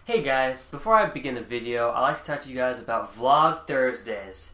Hey guys, before I begin the video, I'd like to talk to you guys about Vlog Thursdays.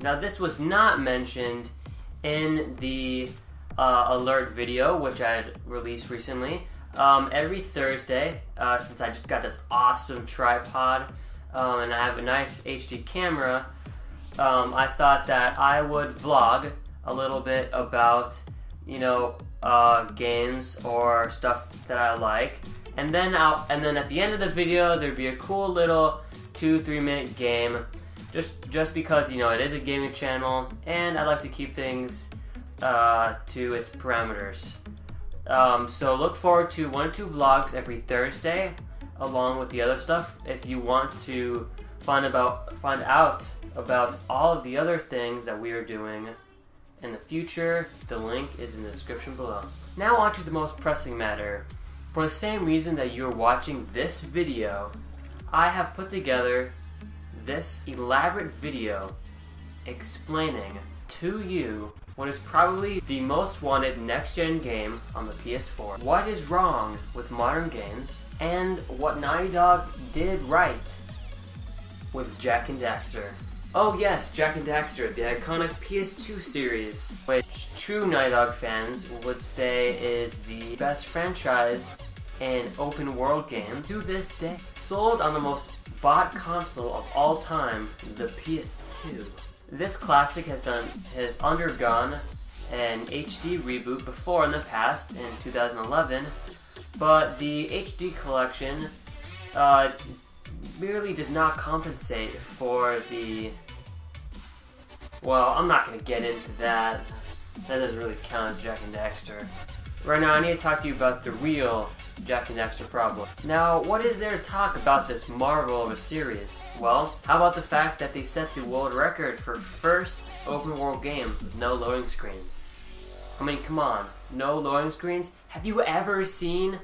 Now this was not mentioned in the alert video, which I had released recently. Every Thursday, since I just got this awesome tripod and I have a nice HD camera, I thought that I would vlog a little bit about, games or stuff that I like, and then at the end of the video there'd be a cool little 2-3 minute game, just because it is a gaming channel and I like to keep things to its parameters. So look forward to 1 or 2 vlogs every Thursday, along with the other stuff. If you want to find out about all of the other things that we are doing in the future, the link is in the description below. Now on to the most pressing matter. For the same reason that you're watching this video, I have put together this elaborate video explaining to you what is probably the most wanted next-gen game on the PS4, what is wrong with modern games, and what Naughty Dog did right with Jak and Daxter. Oh yes, Jak and Daxter, the iconic PS2 series, which true Naughty Dog fans would say is the best franchise in open world games to this day. Sold on the most bought console of all time, the PS2. This classic has undergone an HD reboot before in the past, in 2011, but the HD collection really does not compensate for the... Well, I'm not going to get into that. That doesn't really count as Jak and Daxter. Right now I need to talk to you about the real Jak and Daxter problem. Now, what is there to talk about this marvel of a series? Well, how about the fact that they set the world record for first open world games with no loading screens? I mean, come on, no loading screens? Have you ever seen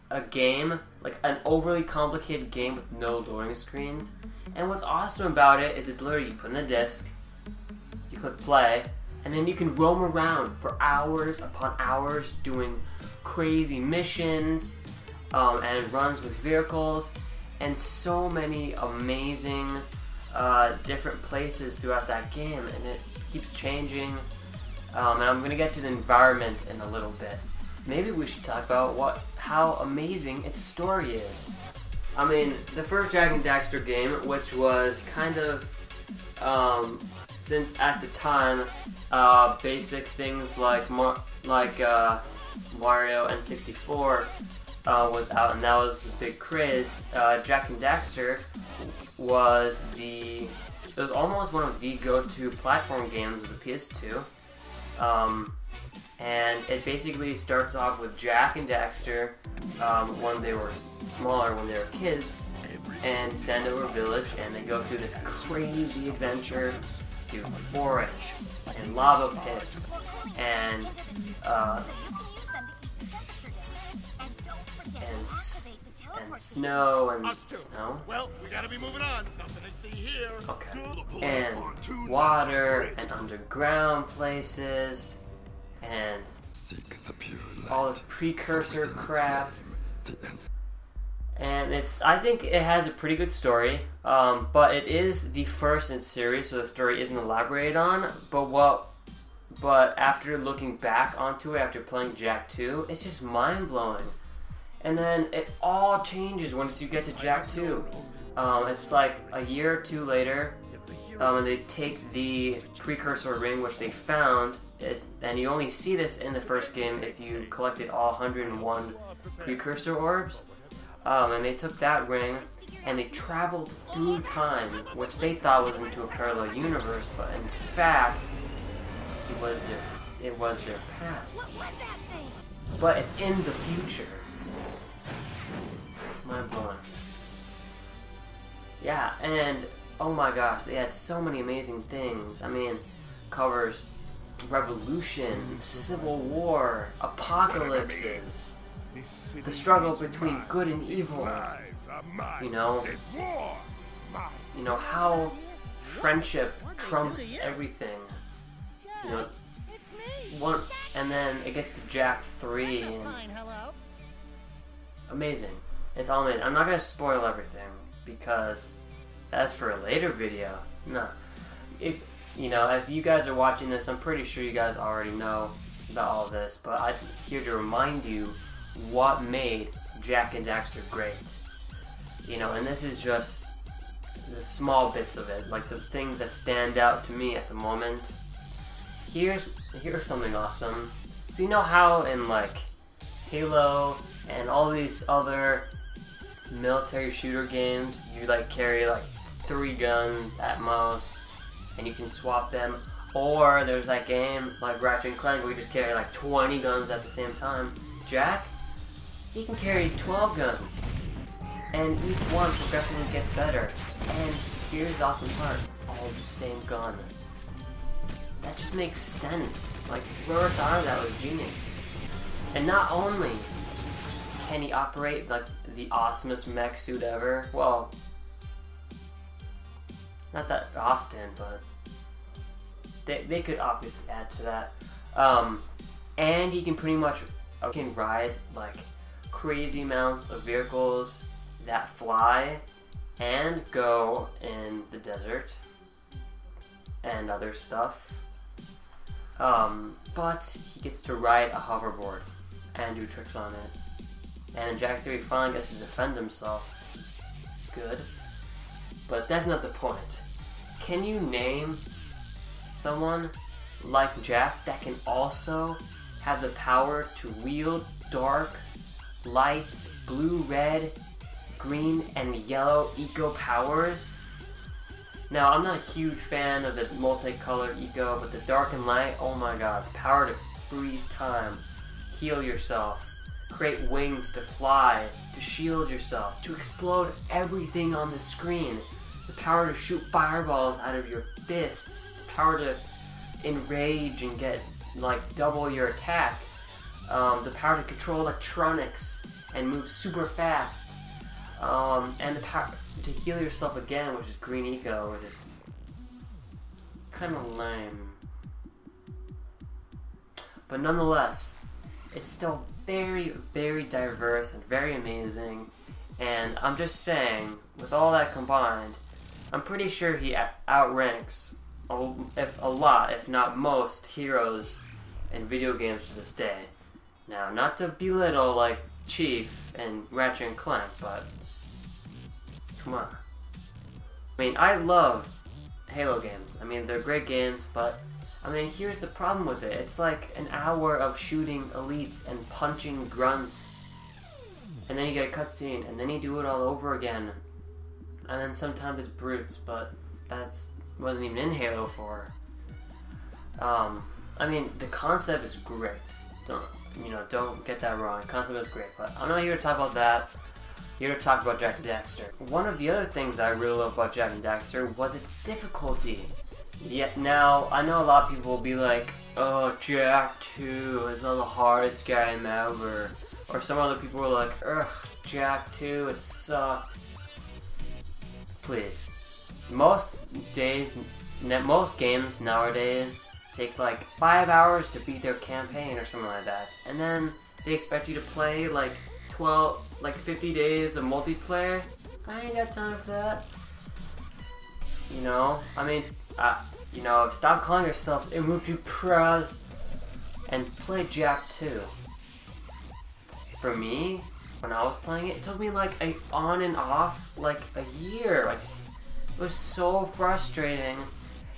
a game, like an overly complicated game with no loading screens? And what's awesome about it is it's literally, you put in the disc, you click play, and then you can roam around for hours upon hours doing crazy missions and runs with vehicles and so many amazing different places throughout that game, and it keeps changing. And I'm going to get to the environment in a little bit. Maybe we should talk about how amazing its story is. I mean, the first Jak and Daxter game, which was kind of, since at the time, basic things like Mario N64 was out, and that was the big craze. Jak and Daxter was almost one of the go-to platform games of the PS2. And it basically starts off with Jak and Daxter when they were smaller, when they were kids, in Sandover Village, and they go through this crazy adventure through forests and lava pits and snow and snow. Well, we gotta be moving on. Nothing to see here. Okay. And water and underground places and all this precursor crap. And I think it has a pretty good story, but it is the first in series, so the story isn't elaborated on. But after looking back onto it, after playing Jak 2, it's just mind-blowing. And then it all changes once you get to Jak 2. It's like a year or two later, and they take the precursor ring, which they found, and you only see this in the first game if you collected all 101 precursor orbs. And they took that ring and they traveled through time, which they thought was into a parallel universe, but in fact, it was their past. But it's in the future. Mind blowing. Yeah, and oh my gosh, they had so many amazing things. I mean, covers revolution, civil war, apocalypses, the struggle between good and evil. How friendship trumps everything. you know, It's me. one, and then it gets to Jak 3, That's a and fine hello. amazing. It's all amazing. I'm not gonna spoil everything because that's for a later video. No, if you know, if you guys are watching this, I'm pretty sure you guys already know about all this, but I'm here to remind you what made Jak and Daxter great. You know, and this is just the small bits of it, like the things that stand out to me at the moment. Here's something awesome. So you know how in like Halo and all these other military shooter games, you like carry like 3 guns at most, and you can swap them. Or there's that game like Ratchet and Clank where you just carry like 20 guns at the same time. Jak, he can carry 12 guns, and each one progressively gets better. And here's the awesome part: it's all the same gun. That just makes sense. Like, whoever thought of that was genius. And not only can he operate like the awesomest mech suit ever, well, not that often, but they could obviously add to that. And he can pretty much can ride like crazy amounts of vehicles that fly and go in the desert and other stuff. But he gets to ride a hoverboard and do tricks on it. And in Jak 3 he finally gets to defend himself, which is good. But that's not the point. Can you name someone like Jak that can also have the power to wield dark, light, blue, red, green, and yellow eco powers? Now, I'm not a huge fan of the multicolored eco, but the dark and light, oh my god. The power to freeze time, heal yourself, create wings to fly, to shield yourself, to explode everything on the screen, the power to shoot fireballs out of your fists, the power to enrage and get like double your attack, the power to control electronics and move super fast, and the power to heal yourself again, which is green eco, which is kind of lame. But nonetheless, it's still very, very diverse and very amazing. And I'm just saying, with all that combined, I'm pretty sure he outranks a lot, if not most, heroes in video games to this day. Now, not to belittle like Chief and Ratchet and Clank, but come on. I mean, I love Halo games. I mean, they're great games, but I mean, here's the problem with it. It's like an hour of shooting elites and punching grunts, and then you get a cutscene, and then you do it all over again. And then sometimes it's brutes, but that's wasn't even in Halo 4. I mean, the concept is great. Don't get that wrong. The concept is great, but I'm not here to talk about that. I'm here to talk about Jak and Daxter. One of the other things that I really love about Jak and Daxter was its difficulty. Yet now, I know a lot of people will be like, oh, Jak 2 is the hardest game ever. Or some other people were like, ugh, Jak 2, it sucked. Please. Most games nowadays take like 5 hours to beat their campaign or something like that. And then they expect you to play like 50 days of multiplayer. I ain't got time for that. You know, I mean, stop calling yourselves Imuchi Pros and play Jak 2. For me, when I was playing it, it took me like on and off like a year. It was so frustrating,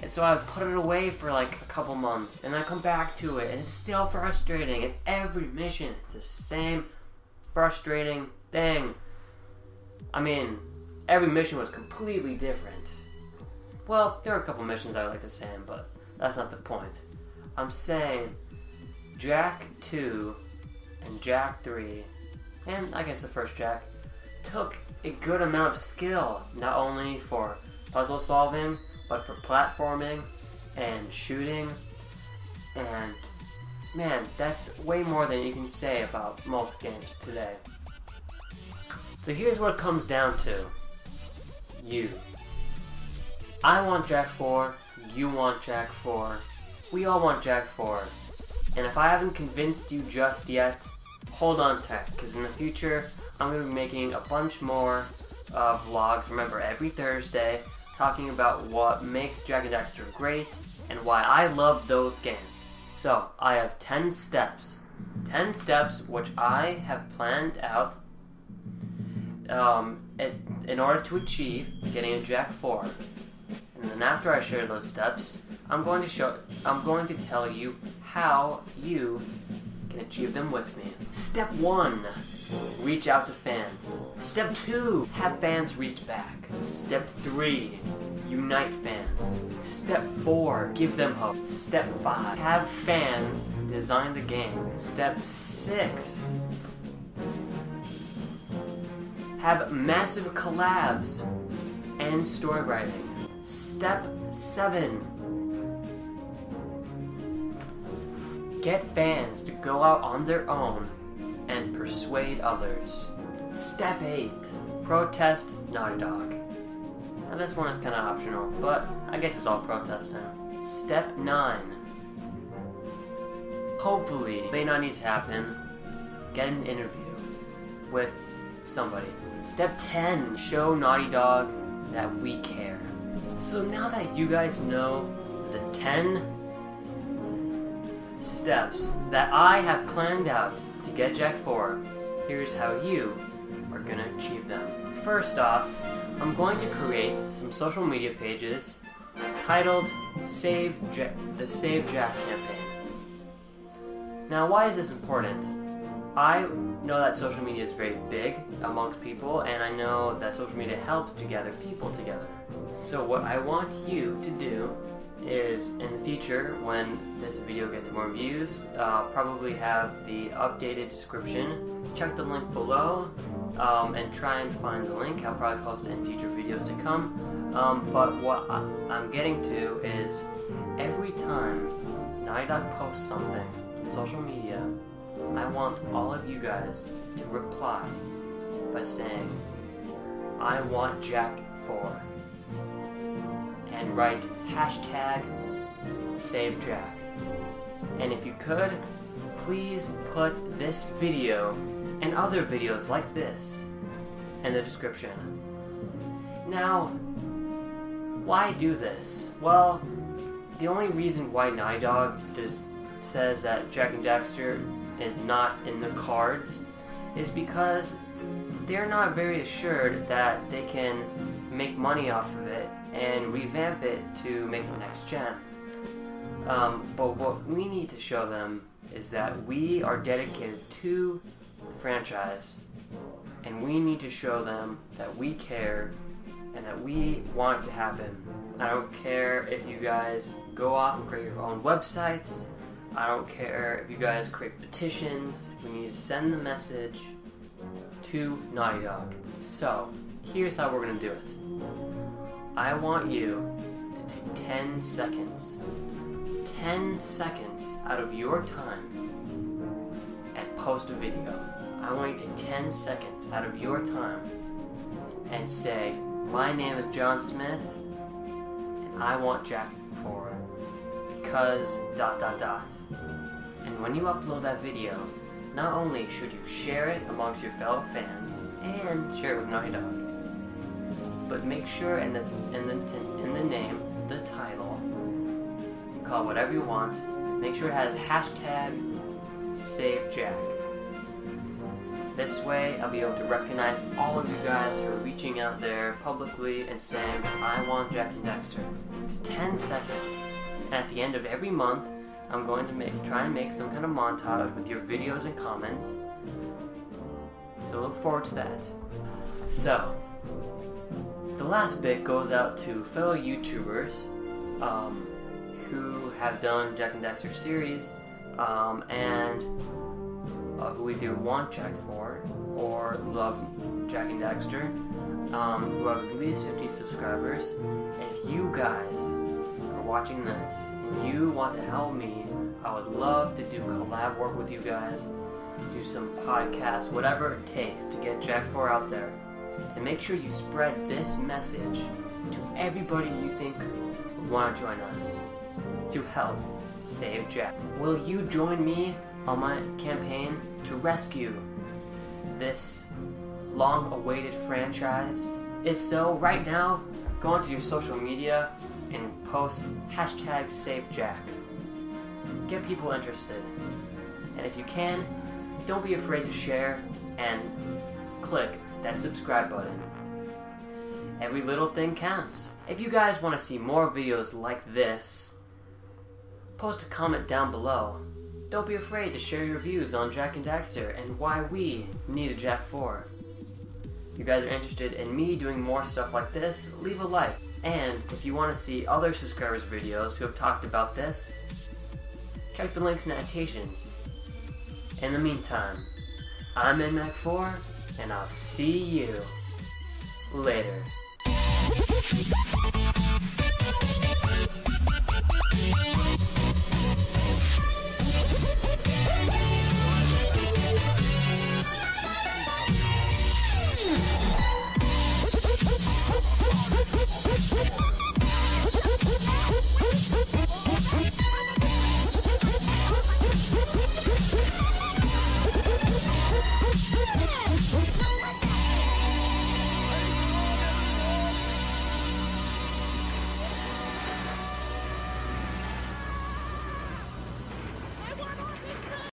and so I put it away for like a couple months, and I come back to it, and it's still frustrating. And every mission, it's the same frustrating thing. I mean, every mission was completely different. Well, there are a couple missions I like the same, but that's not the point. I'm saying Jak 2 and Jak 3, and I guess the first Jak, took a good amount of skill, not only for puzzle solving, but for platforming and shooting, and man, that's way more than you can say about most games today. So here's what it comes down to. You. I want Jak 4, you want Jak 4, we all want Jack 4. And if I haven't convinced you just yet, hold on tight, because in the future, I'm going to be making a bunch more vlogs, remember, every Thursday, talking about what makes Jak and Daxter great, and why I love those games. So, I have 10 steps. 10 steps which I have planned out in order to achieve getting a Jak 4. And then after I share those steps, I'm going to tell you how you can achieve them with me. Step 1, reach out to fans. Step 2, have fans reach back. Step 3, unite fans. Step 4, give them hope. Step 5, have fans design the game. Step 6, have massive collabs and story writing. Step 7, get fans to go out on their own and persuade others. Step 8, protest Naughty Dog. Now this one is kind of optional, but I guess it's all protest now. Step 9, hopefully, may not need to happen, get an interview with somebody. Step 10, show Naughty Dog that we care. So now that you guys know the 10 steps that I have planned out to get Jak 4, here's how you are going to achieve them. First off, I'm going to create some social media pages titled the Save Jak campaign. Now, why is this important? I know that social media is very big amongst people, and I know that social media helps to gather people together. So what I want you to do is, in the future, when this video gets more views, probably have the updated description. Check the link below, and try and find the link. I'll probably post it in future videos to come. But what I'm getting to is, every time Naughty Dog posts something on social media, I want all of you guys to reply by saying, I want Jak 4. And write hashtag #SaveJak. And if you could, please put this video and other videos like this in the description. Now, why do this? Well, the only reason why Naughty Dog says that Jak and Daxter is not in the cards is because they're not very assured that they can make money off of it and revamp it to make it next gen. But what we need to show them is that we are dedicated to the franchise, and we need to show them that we care and that we want it to happen. I don't care if you guys go off and create your own websites. I don't care if you guys create petitions. We need to send the message to Naughty Dog. So, here's how we're going to do it. I want you to take 10 seconds. 10 seconds out of your time and post a video. I want you to take 10 seconds out of your time and say, my name is John Smith, and I want Jak 4. Because ... And when you upload that video, not only should you share it amongst your fellow fans and share it with Naughty Dog, but make sure in the name, the title, you call it whatever you want, make sure it has hashtag #SaveJak. This way, I'll be able to recognize all of you guys who are reaching out there publicly and saying, I want Jak and Daxter. Just 10 seconds. And at the end of every month, I'm going to try and make some kind of montage with your videos and comments. So look forward to that. So, the last bit goes out to fellow YouTubers who have done Jak and Daxter series and who either want Jak 4 or love Jak and Daxter, who have at least 50 subscribers. If you guys are watching this and you want to help me, I would love to do collab work with you guys, do some podcasts, whatever it takes to get Jak 4 out there. And make sure you spread this message to everybody you think would want to join us to help Save Jack. Will you join me on my campaign to rescue this long-awaited franchise? If so, right now, go onto your social media and post #SaveJack. Get people interested. And if you can, don't be afraid to share and click that subscribe button. Every little thing counts. If you guys want to see more videos like this, post a comment down below. Don't be afraid to share your views on Jak and Daxter and why we need a Jak 4. If you guys are interested in me doing more stuff like this, leave a like. And if you want to see other subscribers' videos who have talked about this, check the links in the annotations. In the meantime, I'm NMac4, and I'll see you later. We'll be right back.